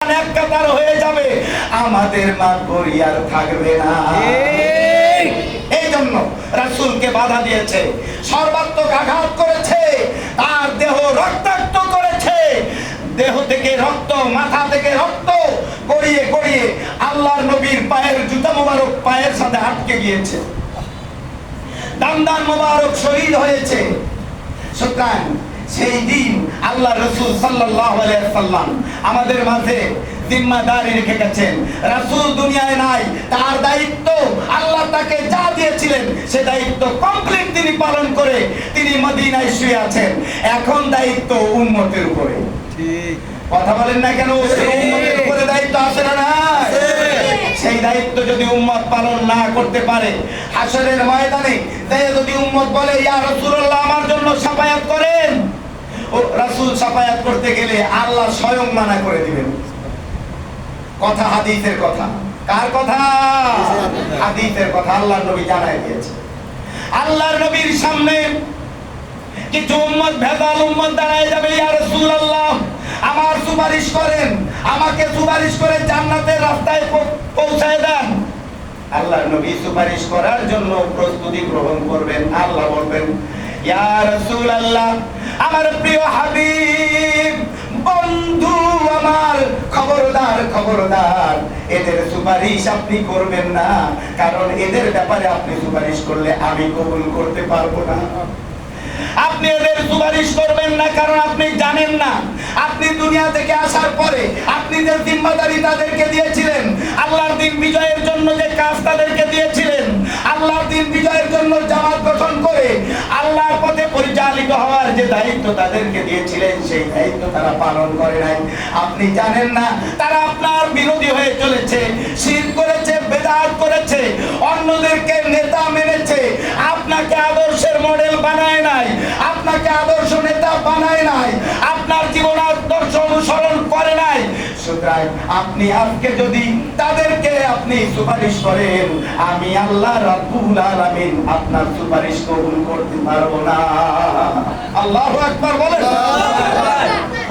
এক কাতার হয়ে যাবে, আমাদের মা গড়িয়ার থাকবে না। এই জন্য রাসূলকে বাধা দিয়েছে, সর্বাত্মক আঘাত করেছে, তার দেহ রক্তাক্ত করেছে, দেহ থেকে রক্ত, মাথা থেকে রক্ত গড়িয়ে গড়িয়ে আল্লাহর নবীর পায়ের জুতা মোবারক পায়ের সাথে আটকে গিয়েছে, দান্দান মোবারক শহীদ হয়েছে। সুতরাং সেই দিন আল্লাহ রাসূল সাল্লাল্লাহু আলাইহি ওয়াসাল্লাম আমাদের মাঝে জিম্মাদারি রেখে গেছেন। রাসূল দুনিয়ায় নাই, তার দায়িত্ব আল্লাহ তাকে যা দিয়েছিলেন সে দায়িত্ব কমপ্লিট তিনি পালন করে তিনি মদিনায় শুয়ে আছেন। এখন দায়িত্ব উম্মতের উপরে। ঠিক কথা বলেন না কেন? উম্মতের উপরে দায়িত্ব আছে না? সেই দায়িত্ব যদি উম্মত পালন না করতে পারে, হাসরের ময়দানে যদি উম্মত বলে ইয়া রাসূলুল্লাহ আমার জন্য শাফায়াত করেন, ও রাসূল শাফায়াত করতে গেলে আল্লাহ স্বয়ং মানা করে দিবেন। কথা হাদিসের কথা। কার কথা? হাদিসের কথা। আল্লাহর নবী জানায় দিয়েছে। আল্লাহর নবীর সামনে কিছু উম্মত ভেজাল উম্মত দাঁড়ায় যাবে, ইয়া রাসূলুল্লাহ আমার সুপারিশ করেন, আমাকে সুপারিশ করে জান্নাতের রাস্তায় পৌঁছায় দেন। আল্লাহর নবী সুপারিশ করার জন্য প্রস্তুতি গ্রহণ করবেন। আল্লাহ বলবেন ইয়া রাসূলুল্লাহ আমার প্রিয় হাবিব বন্ধু আমার, খবরদার খবরদার এদের সুপারিশ আপনি করবেন না, কারণ এদের ব্যাপারে আপনি সুপারিশ করলে আমি কবুল করতে পারবো না। আপনি এদের সুপারিশ করবেন না, কারণ আপনি জানেন না আপনি দুনিয়া থেকে আসার পরে আপনি যে জিম্মাদারি তাদেরকে দিয়েছিলেন, আল্লাহর দিন বিজয়ের জন্য যে কাজ তাদেরকে দিয়েছিলেন, আল্লাহর দিন বিজয়ের জন্য জামাত গঠন করে আল্লাহর পথে পরিচালিত হওয়ার যে দায়িত্ব তাদেরকে দিয়েছিলেন, সেই দায়িত্ব তারা পালন করে নাই। আপনি জানেন না তারা আপনার বিরোধী হয়ে চলেছে, শিরক করেছে, বেদাত করেছে, অন্যদেরকে নেতা মেনেছে, আপনাকে আদর্শের মডেল বানায় নাই, আপনাকে আদর্শ নেতা বানায় নাই, আপনার জীবন আদর্শ অনুসরণ করে নাই। সুতরাং আপনি আজকে যদি তাদেরকে আপনি সুপারিশ করেন, আমি আল্লাহ রাব্বুল আলামিন আপনার সুপারিশ কবুল করতে পারবো না। আল্লাহু আকবার বলেন।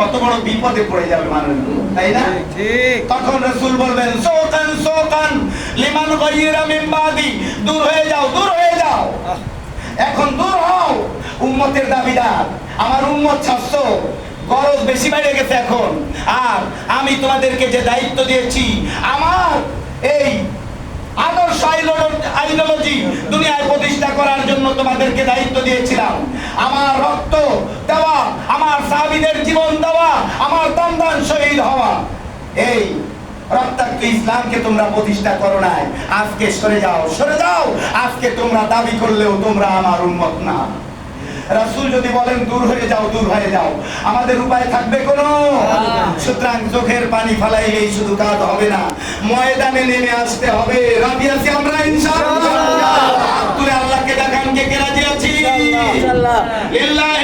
কত বড় বিপদে পড়ে যাবে মানুষ, তাই না? ঠিক। তখন রাসূল বলবেন সুকান সুকান লিমান গায়রা মিন বাদি, দূর হয়ে যাও, দূর হয়ে যাও, এখন দূর হও। উম্মতের দাবিদার, আমার উম্মত ছাড়ছ, গরজ বেশি বেড়ে গেছে এখন। আর আমি তোমাদেরকে যে দায়িত্ব দিয়েছি, আমার এই আদর্শ আইডিওলজি দুনিয়ায় প্রতিষ্ঠা করার জন্য তোমাদেরকে দায়িত্ব দিয়েছিলাম, আমার রক্ত দেওয়া, আমার সাহাবীদের জীবন দেওয়া, আমার দান শহীদ হওয়া, এই রক্তাক্ত ইসলামকে তোমরা প্রতিষ্ঠা করো নাই। আজকে সরে যাও, সরে যাও। আজকে তোমরা দাবি করলেও তোমরা আমার উম্মত না। রাসূল যদি বলেন দূর হয়ে যাও, দূর হয়ে যাও, আমাদের উপায় থাকবে কোনো? সুতরাং চোখের পানি ফেলাইলেই শুধু কাজ হবে না, ময়দানে নেমে আসতে হবে। রাজি আছি আমরা ইনশাআল্লাহ? তুই আল্লাহকে দেখান কে কে রাজি আছি? ইনশাআল্লাহ। লিল্লাহি